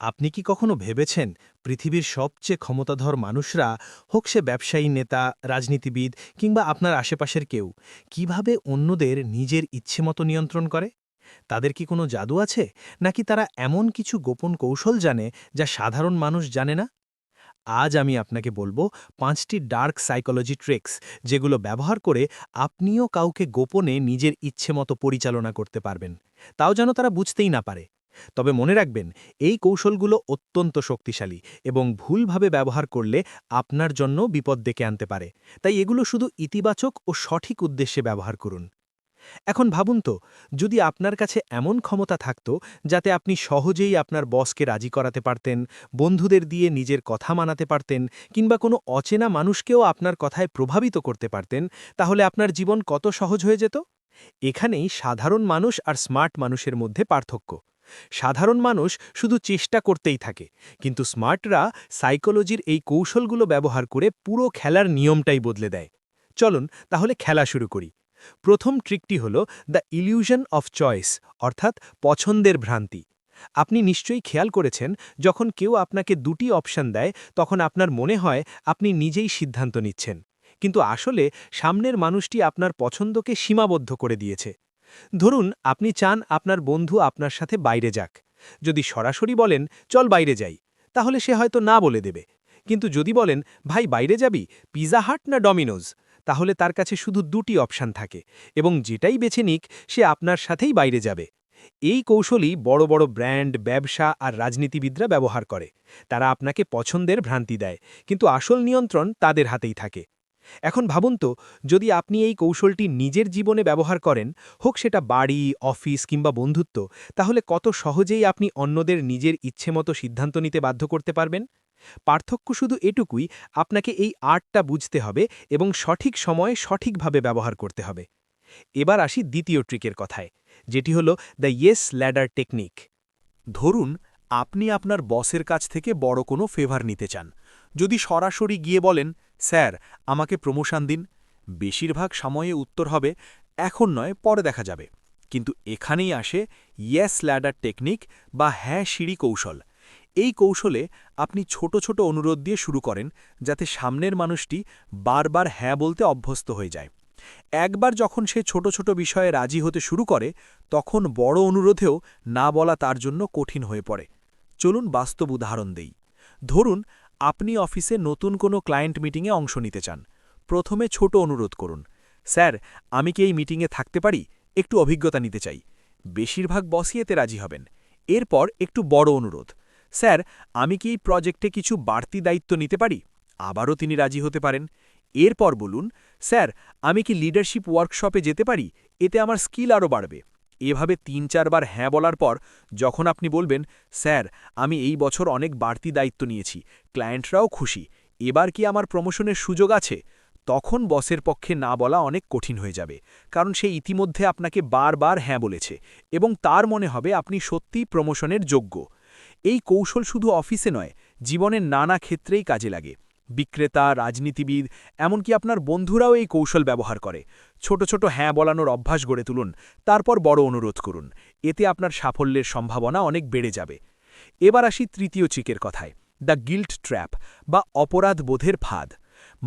আপনি কি কখনো ভেবেছেন পৃথিবীর সবচেয়ে ক্ষমতাধর মানুষরা, হোক সে ব্যবসায়ী, নেতা, রাজনীতিবিদ কিংবা আপনার আশেপাশের কেউ, কিভাবে অন্যদের নিজের ইচ্ছেমতো নিয়ন্ত্রণ করে? তাদের কি কোনো জাদু আছে, নাকি তারা এমন কিছু গোপন কৌশল জানে যা সাধারণ মানুষ জানে না? আজ আমি আপনাকে বলবো ৫টি ডার্ক সাইকোলজি ট্রিক্স, যেগুলো ব্যবহার করে আপনিও কাউকে গোপনে নিজের ইচ্ছেমতো পরিচালনা করতে পারবেন, তাও যেন তারা বুঝতেই না পারে। তবে মনে রাখবেন, এই কৌশলগুলো অত্যন্ত শক্তিশালী এবং ভুলভাবে ব্যবহার করলে আপনার জন্য বিপদ ডেকে আনতে পারে। তাই এগুলো শুধু ইতিবাচক ও সঠিক উদ্দেশ্যে ব্যবহার করুন। এখন ভাবুন তো, যদি আপনার কাছে এমন ক্ষমতা থাকত যাতে আপনি সহজেই আপনার বসকে রাজি করাতে পারতেন, বন্ধুদের দিয়ে নিজের কথা মানাতে পারতেন, কিংবা কোনো অচেনা মানুষকেও আপনার কথায় প্রভাবিত করতে পারতেন, তাহলে আপনার জীবন কত সহজ হয়ে যেত। এখানেই সাধারণ মানুষ আর স্মার্ট মানুষের মধ্যে পার্থক্য। সাধারণ মানুষ শুধু চেষ্টা করতেই থাকে, কিন্তু স্মার্টরা সাইকোলজির এই কৌশলগুলো ব্যবহার করে পুরো খেলার নিয়মটাই বদলে দেয়। চলুন তাহলে খেলা শুরু করি। প্রথম ট্রিকটি হল দ্য ইলিউশন অফ চয়েস, অর্থাৎ পছন্দের ভ্রান্তি। আপনি নিশ্চয়ই খেয়াল করেছেন, যখন কেউ আপনাকে দুটি অপশন দেয়, তখন আপনার মনে হয় আপনি নিজেই সিদ্ধান্ত নিচ্ছেন, কিন্তু আসলে সামনের মানুষটি আপনার পছন্দকে সীমাবদ্ধ করে দিয়েছে। ধরুন আপনি চান আপনার বন্ধু আপনার সাথে বাইরে যাক। যদি সরাসরি বলেন চল বাইরে যাই, তাহলে সে হয়তো না বলে দেবে। কিন্তু যদি বলেন ভাই বাইরে যাবি, পিজা হাট না ডমিনোজ, তাহলে তার কাছে শুধু দুটি অপশান থাকে, এবং যেটাই বেছে নিক সে আপনার সাথেই বাইরে যাবে। এই কৌশলই বড় বড় ব্র্যান্ড, ব্যবসা আর রাজনীতিবিদরা ব্যবহার করে। তারা আপনাকে পছন্দের ভ্রান্তি দেয়, কিন্তু আসল নিয়ন্ত্রণ তাদের হাতেই থাকে। এখন ভাবুন তো, যদি আপনি এই কৌশলটি নিজের জীবনে ব্যবহার করেন, হোক সেটা বাড়ি, অফিস কিংবা বন্ধুত্ব, তাহলে কত সহজেই আপনি অন্যদের নিজের ইচ্ছেমতো সিদ্ধান্ত নিতে বাধ্য করতে পারবেন। পার্থক্য শুধু এটুকুই, আপনাকে এই আর্টটা বুঝতে হবে এবং সঠিক সময়ে সঠিকভাবে ব্যবহার করতে হবে। এবার আসি দ্বিতীয় ট্রিকের কথায়, যেটি হল দ্য ইয়েস ল্যাডার টেকনিক। ধরুন আপনি আপনার বসের কাছ থেকে বড় কোনো ফেভার নিতে চান। যদি সরাসরি গিয়ে বলেন, স্যার আমাকে প্রমোশন দিন, বেশিরভাগ সময়ে উত্তর হবে, এখন নয়, পরে দেখা যাবে। কিন্তু এখানেই আসে ইয়েস ল্যাডার টেকনিক বা হ্যাঁ সিঁড়ি কৌশল। এই কৌশলে আপনি ছোট ছোট অনুরোধ দিয়ে শুরু করেন, যাতে সামনের মানুষটি বারবার হ্যাঁ বলতে অভ্যস্ত হয়ে যায়। একবার যখন সে ছোট ছোট বিষয়ে রাজি হতে শুরু করে, তখন বড় অনুরোধেও না বলা তার জন্য কঠিন হয়ে পড়ে। চলুন বাস্তব উদাহরণ দেই। ধরুন আপনি অফিসে নতুন কোনো ক্লায়েন্ট মিটিংয়ে অংশ নিতে চান। প্রথমে ছোট অনুরোধ করুন, স্যার আমি কি এই মিটিংয়ে থাকতে পারি, একটু অভিজ্ঞতা নিতে চাই। বেশিরভাগ বসই এতে রাজি হবেন। এরপর একটু বড় অনুরোধ, স্যার আমি কি এই প্রজেক্টে কিছু বাড়তি দায়িত্ব নিতে পারি, আবারও তিনি রাজি হতে পারেন। এরপর বলুন, স্যার আমি কি লিডারশিপ ওয়ার্কশপে যেতে পারি, এতে আমার স্কিল আরও বাড়বে। এভাবে ৩-৪ বার হ্যাঁ বলার পর যখন আপনি বলবেন, স্যার আমি এই বছর অনেক বাড়তি দায়িত্ব নিয়েছি, ক্লায়েন্টরাও খুশি, এবার কি আমার প্রমোশনের সুযোগ আছে, তখন বসের পক্ষে না বলা অনেক কঠিন হয়ে যাবে, কারণ সে ইতিমধ্যে আপনাকে বারবার হ্যাঁ বলেছে এবং তার মনে হবে আপনি সত্যিই প্রমোশনের যোগ্য। এই কৌশল শুধু অফিসে নয়, জীবনের নানা ক্ষেত্রেই কাজে লাগে। বিক্রেতা, রাজনীতিবিদ, এমনকি আপনার বন্ধুরাও এই কৌশল ব্যবহার করে। ছোট ছোট হ্যাঁ বলানোর অভ্যাস গড়ে তুলুন, তারপর বড় অনুরোধ করুন। এতে আপনার সাফল্যের সম্ভাবনা অনেক বেড়ে যাবে। এবার আসি তৃতীয় ট্রিকের কথায়, দ্য গিল্ট ট্র্যাপ বা অপরাধ বোধের ফাঁদ।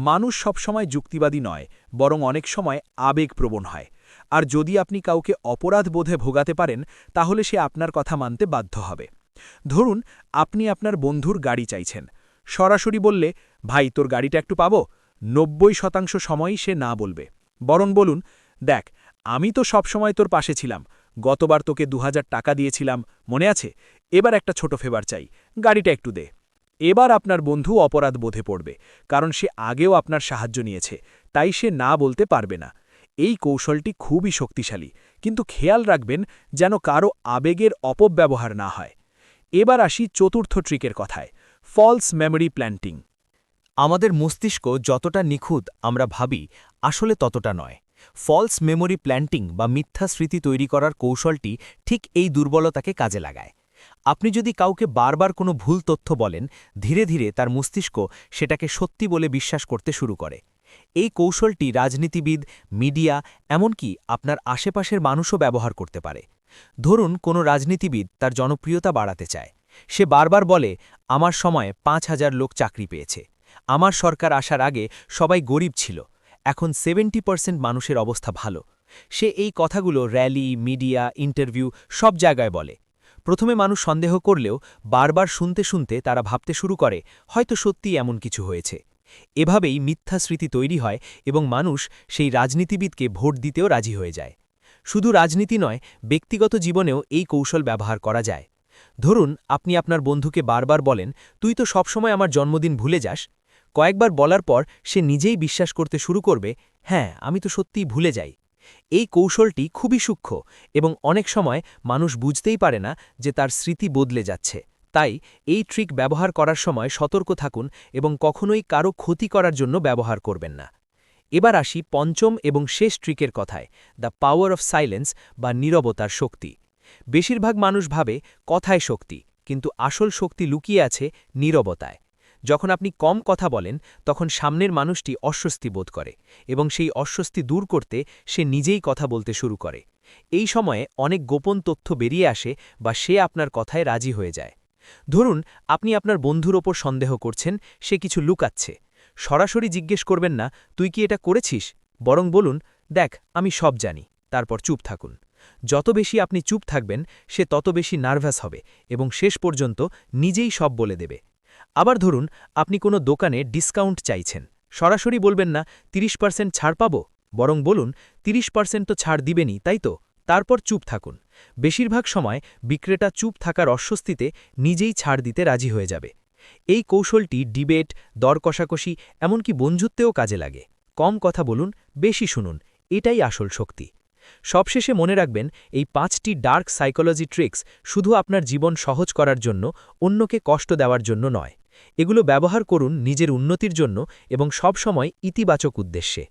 মানুষ সবসময় যুক্তিবাদী নয়, বরং অনেক সময় আবেগপ্রবণ হয়। আর যদি আপনি কাউকে অপরাধ বোধে ভোগাতে পারেন, তাহলে সে আপনার কথা মানতে বাধ্য হবে। ধরুন আপনি আপনার বন্ধুর গাড়ি চাইছেন। সরাসরি বললে, ভাই তোর গাড়িটা একটু পাবো, ৯০% সময়ই সে না বলবে। বরং বলুন, দেখ আমি তো সবসময় তোর পাশে ছিলাম, গতবার তোকে ২০০০ টাকা দিয়েছিলাম, মনে আছে, এবার একটা ছোট ফেভার চাই, গাড়িটা একটু দে। এবার আপনার বন্ধু অপরাধ বোধে পড়বে, কারণ সে আগেও আপনার সাহায্য নিয়েছে, তাই সে না বলতে পারবে না। এই কৌশলটি খুবই শক্তিশালী, কিন্তু খেয়াল রাখবেন যেন কারো আবেগের অপব্যবহার না হয়। এবার আসি চতুর্থ ট্রিকের কথায়, ফলস মেমোরি প্ল্যান্টিং। আমাদের মস্তিষ্ক যতটা নিখুঁত আমরা ভাবি, আসলে ততটা নয়। ফলস মেমোরি প্ল্যান্টিং বা মিথ্যা স্মৃতি তৈরি করার কৌশলটি ঠিক এই দুর্বলতাকে কাজে লাগায়। আপনি যদি কাউকে বারবার কোনো ভুল তথ্য বলেন, ধীরে ধীরে তার মস্তিষ্ক সেটাকে সত্যি বলে বিশ্বাস করতে শুরু করে। এই কৌশলটি রাজনীতিবিদ, মিডিয়া, এমনকি আপনার আশেপাশের মানুষও ব্যবহার করতে পারে। ধরুন কোনো রাজনীতিবিদ তার জনপ্রিয়তা বাড়াতে চায়। সে বারবার বলে, আমার সময় ৫,০০০ লোক চাকরি পেয়েছে। আমার সরকার আসার আগে সবাই গরিব ছিল, এখন 70% মানুষের অবস্থা ভালো। সে এই কথাগুলো র্যালি, মিডিয়া, ইন্টারভিউ সব জায়গায় বলে। প্রথমে মানুষ সন্দেহ করলেও বারবার শুনতে শুনতে তারা ভাবতে শুরু করে, হয়তো সত্যিই এমন কিছু হয়েছে। এভাবেই মিথ্যা স্মৃতি তৈরি হয় এবং মানুষ সেই রাজনীতিবিদকে ভোট দিতেও রাজি হয়ে যায়। শুধু রাজনীতি নয়, ব্যক্তিগত জীবনেও এই কৌশল ব্যবহার করা যায়। ধরুন, আপনি আপনার বন্ধুকে বারবার বলেন, তুই তো সবসময় আমার জন্মদিন ভুলে যাস। কয়েকবার বলার পর সে নিজেই বিশ্বাস করতে শুরু করবে, হ্যাঁ, আমি তো সত্যিই ভুলে যাই। এই কৌশলটি খুবই সূক্ষ্ম এবং অনেক সময় মানুষ বুঝতেই পারে না যে তার স্মৃতি বদলে যাচ্ছে। তাই এই ট্রিক ব্যবহার করার সময় সতর্ক থাকুন এবং কখনোই কারো ক্ষতি করার জন্য ব্যবহার করবেন না। এবার আসি পঞ্চম এবং শেষ ট্রিকের কথায়, দ্য পাওয়ার অফ সাইলেন্স বা নীরবতার শক্তি। বেশিরভাগ মানুষ ভাবে কথায় শক্তি, কিন্তু আসল শক্তি লুকিয়ে আছে নীরবতায়। যখন আপনি কম কথা বলেন, তখন সামনের মানুষটি অস্বস্তি বোধ করে এবং সেই অস্বস্তি দূর করতে সে নিজেই কথা বলতে শুরু করে। এই সময়ে অনেক গোপন তথ্য বেরিয়ে আসে বা সে আপনার কথায় রাজি হয়ে যায়। ধরুন, আপনি আপনার বন্ধুর ওপর সন্দেহ করছেন, সে কিছু লুকাচ্ছে। সরাসরি জিজ্ঞেস করবেন না, তুই কি এটা করেছিস, বরং বলুন, দেখ, আমি সব জানি। তারপর চুপ থাকুন। যত বেশি আপনি চুপ থাকবেন, সে তত বেশি নার্ভাস হবে এবং শেষ পর্যন্ত নিজেই সব বলে দেবে। আবার ধরুন, আপনি কোনো দোকানে ডিসকাউন্ট চাইছেন। সরাসরি বলবেন না, 30% ছাড় পাবো, বরং বলুন, 30% তো ছাড় দিবেনই, তাই তো? তারপর চুপ থাকুন। বেশিরভাগ সময় বিক্রেতা চুপ থাকার অস্বস্তিতে নিজেই ছাড় দিতে রাজি হয়ে যাবে। এই কৌশলটি ডিবেট, দর কষাকষি, এমনকি বন্ধুত্বেও কাজে লাগে। কম কথা বলুন, বেশি শুনুন, এটাই আসল শক্তি। সবশেষে মনে রাখবেন, এই 5টি ডার্ক সাইকোলজি ট্রিক্স শুধু আপনার জীবন সহজ করার জন্য, অন্যকে কষ্ট দেওয়ার জন্য নয়। এগুলো ব্যবহার করুন নিজের উন্নতির জন্য এবং সবসময় ইতিবাচক উদ্দেশ্যে।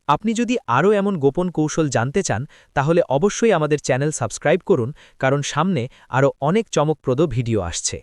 আপনি যদি আরও এমন গোপন কৌশল জানতে চান, তাহলে অবশ্যই আমাদের চ্যানেল সাবস্ক্রাইব করুন, কারণ সামনে আরও অনেক চমকপ্রদ ভিডিও আসছে।